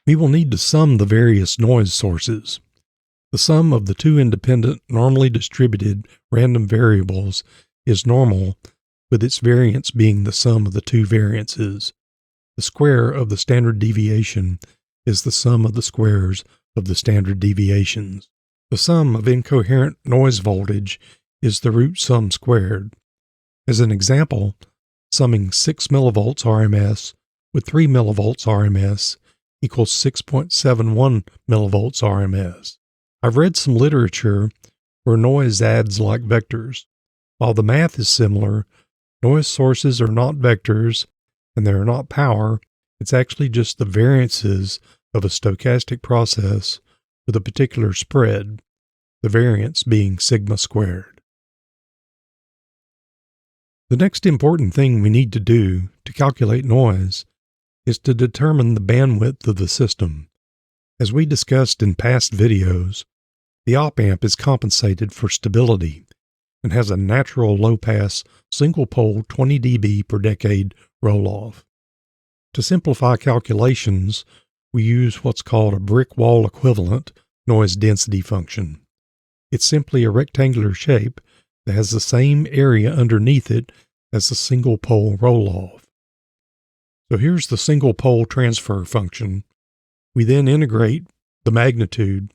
We will need to sum the various noise sources. The sum of the two independent, normally distributed random variables is normal, with its variance being the sum of the two variances. The square of the standard deviation is the sum of the squares of the standard deviations. The sum of incoherent noise voltage is the root sum squared. As an example, summing 6 millivolts RMS with 3 millivolts RMS equals 6.71 millivolts RMS. I've read some literature where noise adds like vectors. While the math is similar, noise sources are not vectors and they are not power. It's actually just the variances of a stochastic process with a particular spread, the variance being sigma squared. The next important thing we need to do to calculate noise is to determine the bandwidth of the system. As we discussed in past videos, the opamp is compensated for stability and has a natural low-pass single-pole 20 dB per decade roll-off. To simplify calculations, we use what's called a brick wall equivalent noise density function. It's simply a rectangular shape that has the same area underneath it as the single-pole roll-off. So here's the single-pole transfer function. We then integrate the magnitude.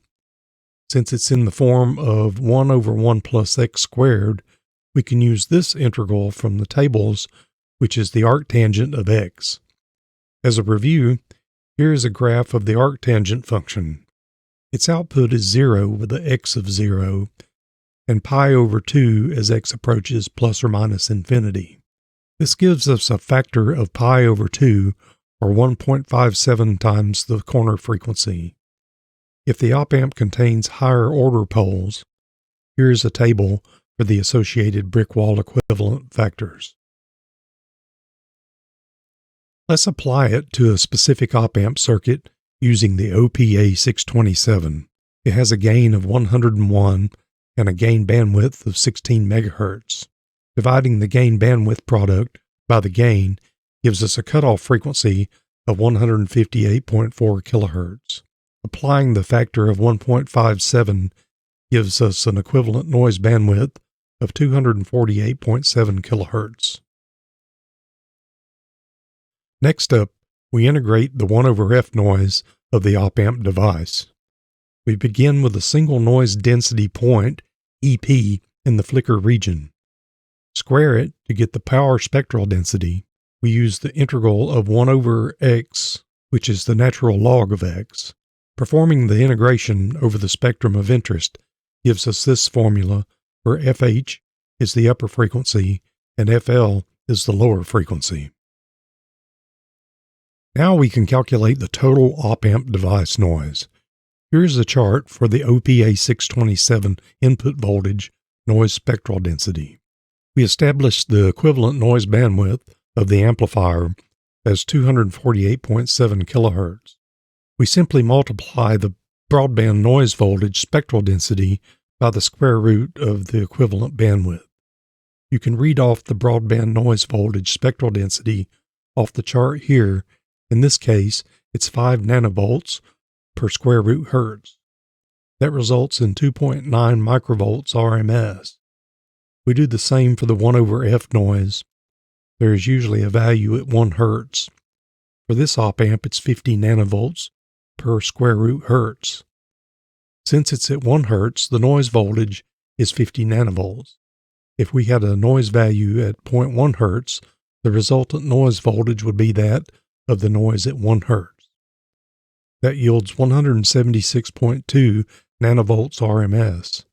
Since it's in the form of 1 over 1 plus x squared, we can use this integral from the tables, which is the arctangent of x. As a review, here is a graph of the arctangent function. Its output is 0 with the x of 0, and pi over 2 as x approaches plus or minus infinity. This gives us a factor of pi over 2, or 1.57 times the corner frequency. If the opamp contains higher order poles, here is a table for the associated brick wall equivalent factors. Let's apply it to a specific opamp circuit using the OPA 627. It has a gain of 101 and a gain bandwidth of 16 MHz. Dividing the gain bandwidth product by the gain gives us a cutoff frequency of 158.4 kHz. Applying the factor of 1.57 gives us an equivalent noise bandwidth of 248.7 kHz. Next up, we integrate the 1 over F noise of the opamp device. We begin with a single noise density point, EP, in the flicker region. Square it to get the power spectral density. We use the integral of 1 over x, which is the natural log of x. Performing the integration over the spectrum of interest gives us this formula where FH is the upper frequency and FL is the lower frequency. Now we can calculate the total opamp device noise. Here's a chart for the OPA 627 input voltage noise spectral density. We established the equivalent noise bandwidth of the amplifier as 248.7 kHz. We simply multiply the broadband noise voltage spectral density by the square root of the equivalent bandwidth. You can read off the broadband noise voltage spectral density off the chart here. In this case, it's 5 nanovolts per square root hertz. That results in 2.9 microvolts RMS. We do the same for the 1 over F noise. There is usually a value at 1 hertz. For this opamp, it's 50 nanovolts per square root hertz. Since it's at 1 hertz, the noise voltage is 50 nanovolts. If we had a noise value at 0.1 hertz, the resultant noise voltage would be that of the noise at 1 hertz. That yields 176.2 nanovolts RMS.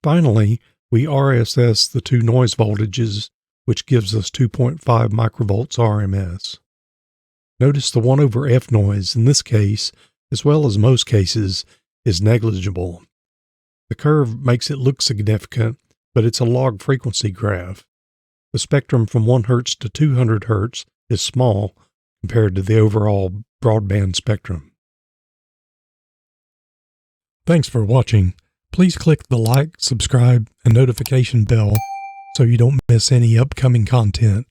Finally, we RSS the two noise voltages, which gives us 2.5 microvolts RMS. Notice the 1 over F noise in this case, as well as most cases, is negligible. The curve makes it look significant, but it's a log frequency graph. The spectrum from 1 Hz to 200 Hz is small compared to the overall broadband spectrum. Thanks for watching. Please click the like, subscribe, and notification bell so you don't miss any upcoming content.